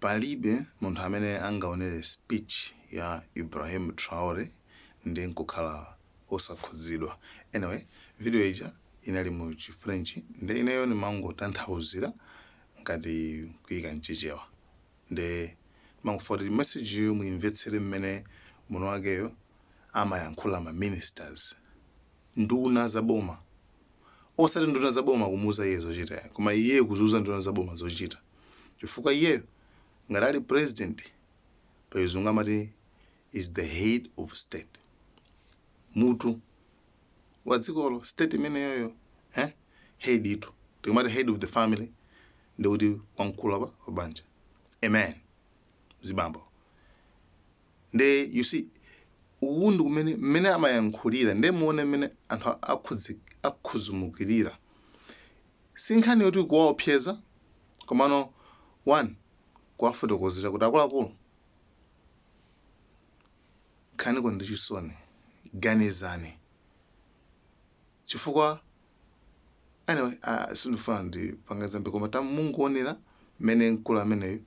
palibe munthu amene angaonere speech ya Ibrahim Traore ndi nkukhala osakhudzidwa. Anyway, video ija inali mu Chifrench ndi ineyo nimangotanthauzira ngati kuyika mchichewa. Ndi mangofoti message yu muimvetsere mmene muno wakeyo amayankhula ma ministers, nduna zaboma. Osati nduna zaboma kumuuza iye zochita, koma iye kuzuza nduna zaboma zochita. Chifukwa iye ngati ali president, payizungu amati is the head of state. Mutu wa dzikolo, state imeneyoyo, head itu. Tikumati head of the family, ndi kuti wamkulu apa wabanja. Amen. Zibambo. Nde you see, uwundu mmene amayankhulira nde muone mmene anthu akhuzumukirira. Sinkhani yoti kuwaopseza, komano one, kuwafotokozera kuti akuluakulu khaniko ndi chisoni, ganizani. Chifukwa anyway, sindifuna ndipangeza mbe koma tamungoonera mmene mkulu ameneyo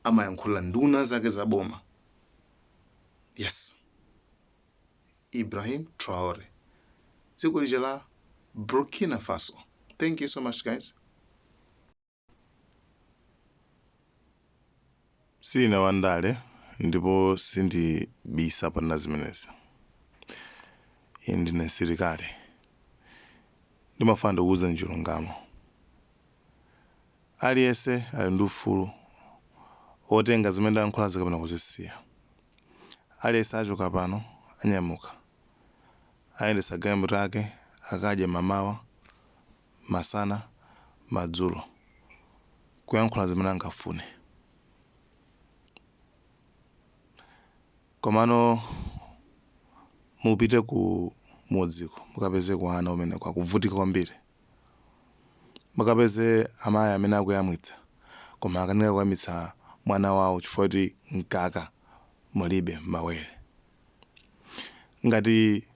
amayankhulira nduna zake zaboma. Yes. Ibrahim Traore. Dziko lija la Burkina Faso. Thank you so much, guys. Sina wandale ndipo sindibisa pana zimenezi. Ndine sirikali. Ndimafanda kuuza njilungamo. Aliyense ali ndi ufulu otenga zimene ndayankhula kapena kuzisiya. Aliyense achoka pano anyamuka, ayendesa galimoto yake akadya mamawa, masana, madzulo, kuyankhula zimene angafune. Komano mupite ku mudziko mukapeze kuhana umene kwakuvutika kwambiri. Mukapeze amayi amene akuyamwitsa, koma akaneka kuyamwitsa mwana wawo chifukwa kuti mkaka mulibe mawere. Ngati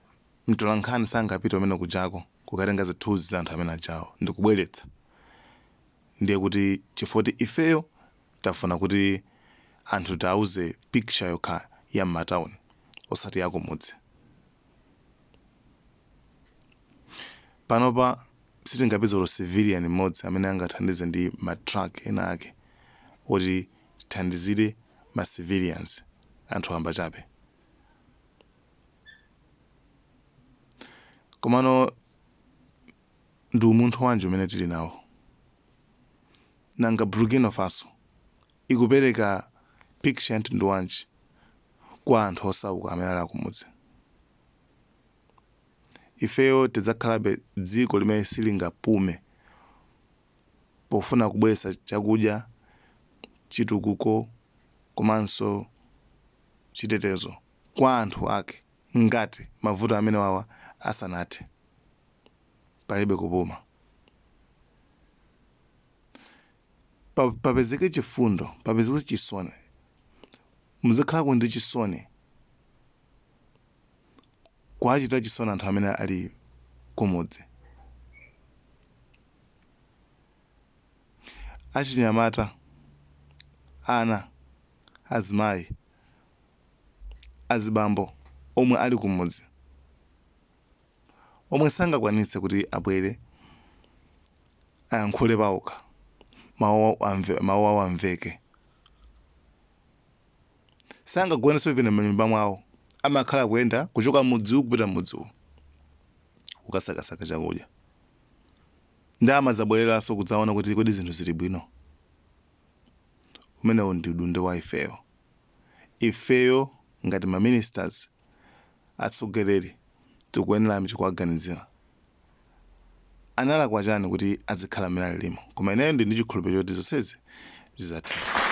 mtolankhani sangapita umene kujako kukatenga zithunzi za anthu amene ajawo ndikubweretsa, ndiye kuti chifukwa kuti ifeyo tafuna kuti anthu tauze picture yokha ya m'matauni osati yako mudzi. Panopa sitingapeza lo civilian mmodzi amene angathandize ndi matruck ena ake oti tithandizire ma civilians, anthu amba chabe. Komano ndi umunthu wanji umene tili nawo. Nanga Burkina Faso ikupereka picture ya mtundu wanji kwa anthu osauka amene ali kumudzi. Ifeyo tidzakhalabe dziko limene silingapume pofuna kubweretsa chakudya, chitukuko, komanso chitetezo kwa anthu ake ngati mavuto amene wawa asanathe. Palibe kupuma. Papezeke chifundo, papezeke chisoni. Muzikhala ndi chisoni. Kwachita chisoni anthu amene ali kumudzi. Achinyamata, ana, azimayi, azibambo omwe ali kumudzi, omwe sangakwanitse kuti abwere ayankhule pawokha, mawu awo amveke. Sangagwenenso even m'manyumba mwawo, amakhala kuyenda kuchoka mudziwu kupita mudziwu kukasakasaka chakudya. Ndama zabwereranso kudzaona kuti kodi zinthu zili bwino. Umenewo ndi udindo wa ifeyo. Ifeyo ngati ma ministers, atsogoleri, tikuyenera kuwaganizira. Analakwa chani kuti azikhala mmene alimo. Koma ineyo ndi chikhulupiriro choti zonsezi zizatheka.